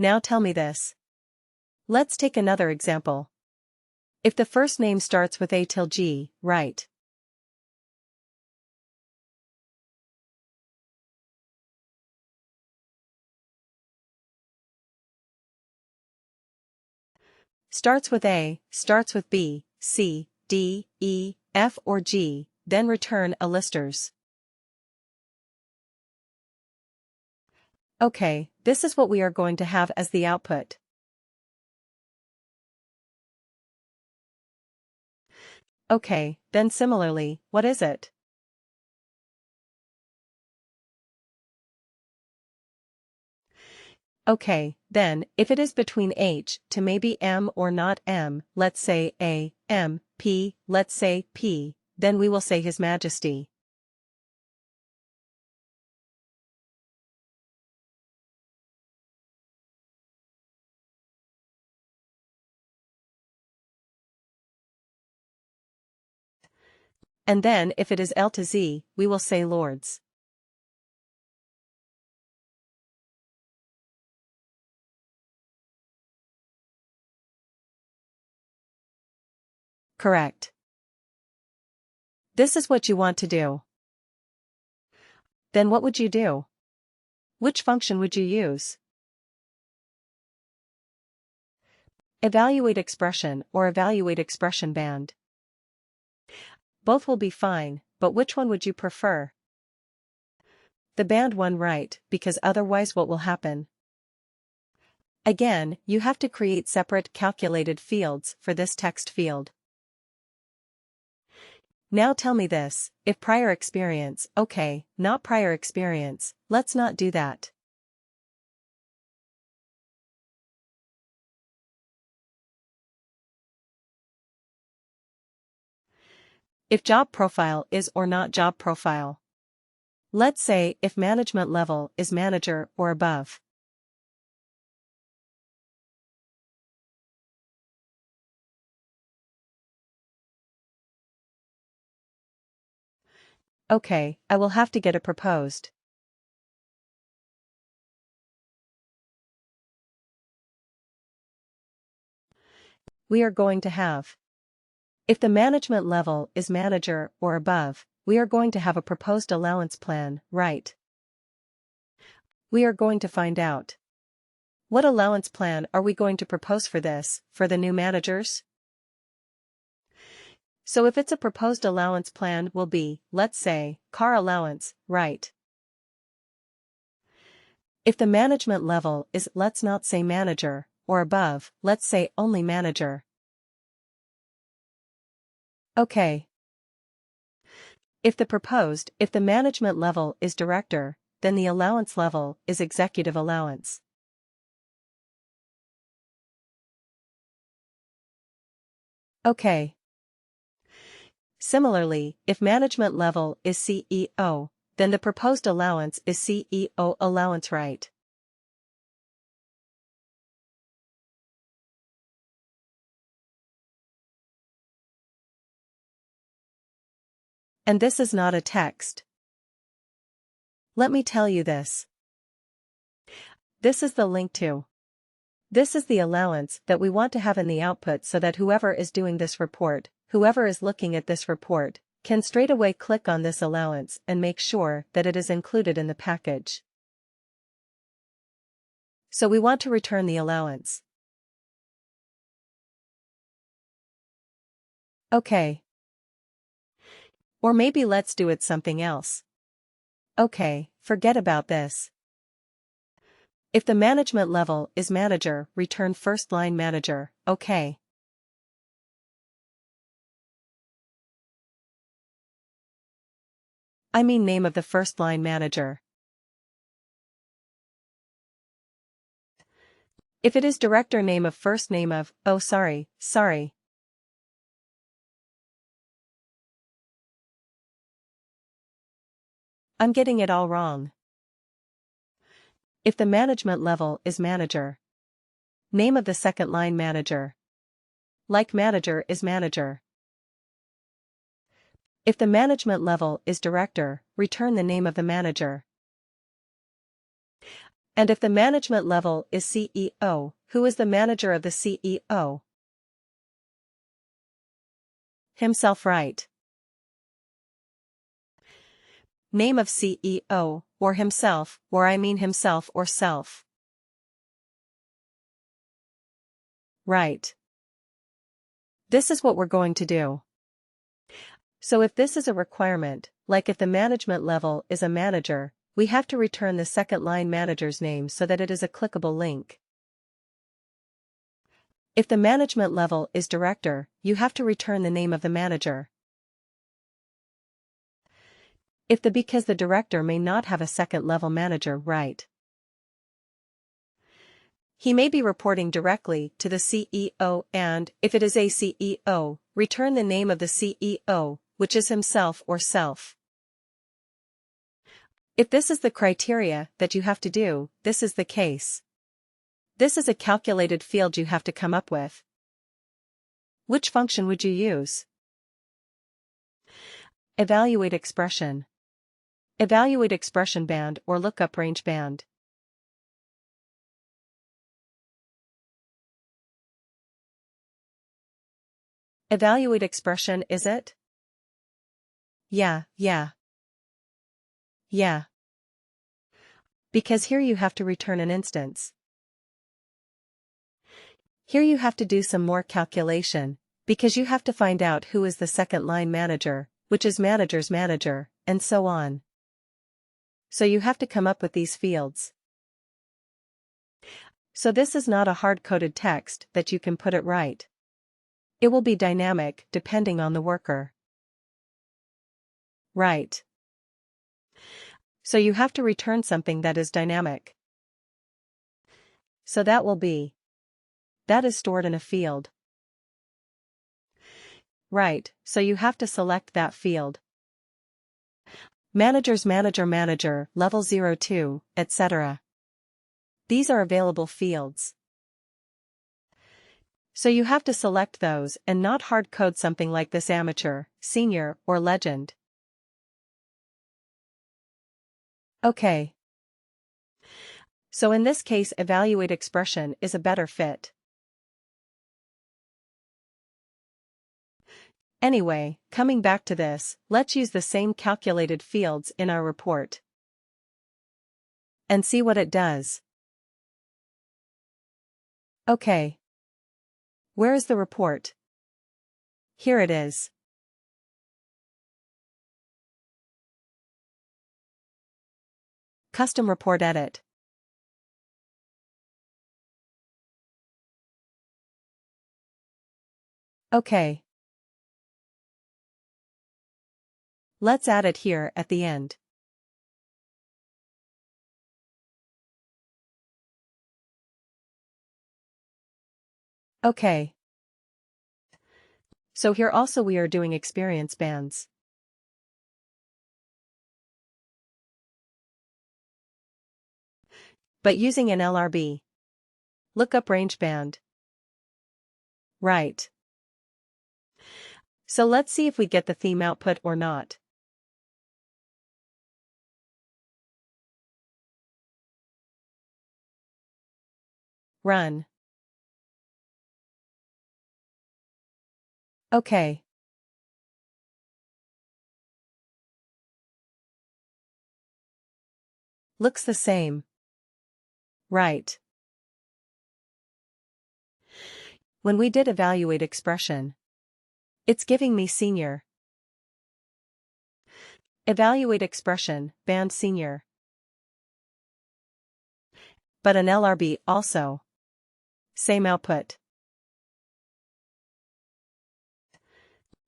now tell me this. Let's take another example. If the first name starts with A till G, write starts with A, starts with B, C, D, E, F or G, then return a listers. Okay, this is what we are going to have as the output. Okay, then similarly, what is it? Okay, then, if it is between H to maybe M or not M, let's say A, M, P, let's say P, then we will say His Majesty. And then if it is L to Z, we will say Lords. Correct. This is what you want to do. Then what would you do? Which function would you use? Evaluate expression or evaluate expression band. Both will be fine, but which one would you prefer? The band one, right, because otherwise what will happen? Again, you have to create separate calculated fields for this text field. Now tell me this, if prior experience, okay, not prior experience, let's not do that. If job profile is or not job profile. Let's say if management level is manager or above. Okay, I will have to get it proposed. We are going to have. If the management level is manager or above, we are going to have a proposed allowance plan, right? We are going to find out. What allowance plan are we going to propose for this, for the new managers? So if it's a proposed allowance plan will be, let's say, car allowance, right? If the management level is, let's not say manager, or above, let's say only manager. Okay. If the management level is director, then the allowance level is executive allowance. Okay. Similarly, if management level is CEO, then the proposed allowance is CEO allowance, right? And this is not a text. Let me tell you this. This is the link to. This is the allowance that we want to have in the output so that whoever is doing this report, whoever is looking at this report, can straight away click on this allowance and make sure that it is included in the package. So we want to return the allowance. Okay. Or maybe let's do it something else. Okay, forget about this. If the management level is manager, return first line manager, okay. I mean name of the first line manager. If it is director, name of first name of, oh sorry. I'm getting it all wrong. If the management level is manager. Name of the second line manager. Like manager is manager. If the management level is director, return the name of the manager. And if the management level is CEO, who is the manager of the CEO? Himself, right? Name of CEO, or himself, or I mean himself or self. Right. This is what we're going to do. So if this is a requirement, like if the management level is a manager, we have to return the second line manager's name so that it is a clickable link. If the management level is director, you have to return the name of the manager. Because the director may not have a second level manager, right? He may be reporting directly to the CEO, and, if it is a CEO, return the name of the CEO, which is himself or self. If this is the criteria that you have to do, this is the case. This is a calculated field you have to come up with. Which function would you use? Evaluate expression. Evaluate expression band or lookup range band. Evaluate expression, is it? Yeah. Because here you have to return an instance. Here you have to do some more calculation, because you have to find out who is the second line manager, which is manager's manager, and so on. So you have to come up with these fields. So this is not a hard-coded text that you can put it right. It will be dynamic depending on the worker. Right. So you have to return something that is dynamic. So that will be. That is stored in a field. Right, so you have to select that field. Managers manager, level 02, etc. These are available fields. So you have to select those and not hard code something like this: amateur, senior, or legend. Okay. So in this case, evaluate expression is a better fit. Anyway, coming back to this, let's use the same calculated fields in our report. And see what it does. Okay. Where is the report? Here it is. Custom report edit. Okay. Let's add it here at the end. Okay. So here also we are doing experience bands. But using an LRB. Lookup range band. Right. So let's see if we get the theme output or not. Run. Okay. Looks the same. Right. When we did evaluate expression, it's giving me senior. Evaluate expression, band senior. But an LRB also. Same output.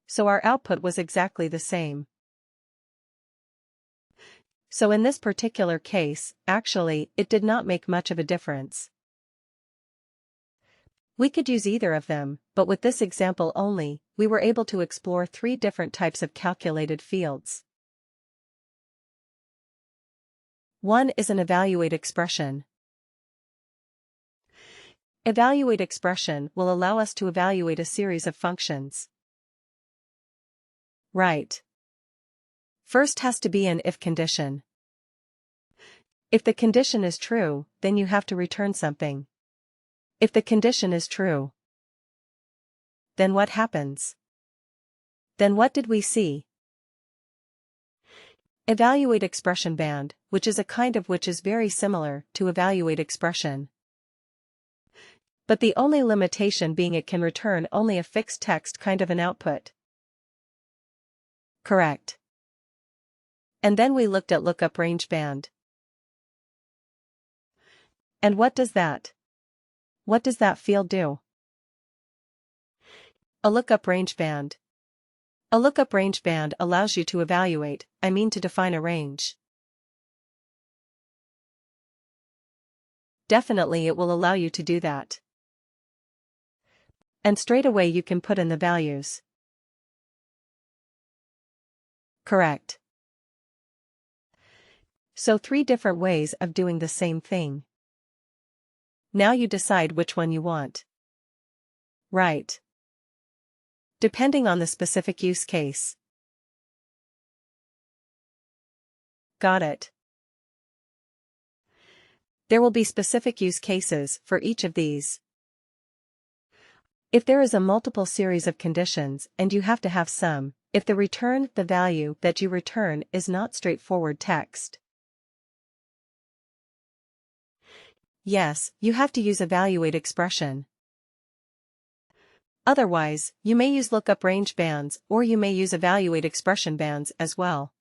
So our output was exactly the same. So in this particular case, actually, it did not make much of a difference. We could use either of them, but with this example only, we were able to explore 3 different types of calculated fields. One is an evaluate expression. Evaluate expression will allow us to evaluate a series of functions. Right. First has to be an if condition. If the condition is true, then you have to return something. If the condition is true, then what happens? Then what did we see? Evaluate expression band, which is a kind of which is very similar to evaluate expression. But the only limitation being it can return only a fixed text kind of an output. Correct. And then we looked at lookup range band. And what does that? What does that field do? A lookup range band. A lookup range band allows you to evaluate, to define a range. Definitely it will allow you to do that. And straight away you can put in the values. Correct. So 3 different ways of doing the same thing. Now you decide which one you want. Right. Depending on the specific use case. Got it. There will be specific use cases for each of these. If there is a multiple series of conditions and you have to have some, if the value that you return is not straightforward text. Yes, you have to use evaluate expression. Otherwise, you may use lookup range bands or you may use evaluate expression bands as well.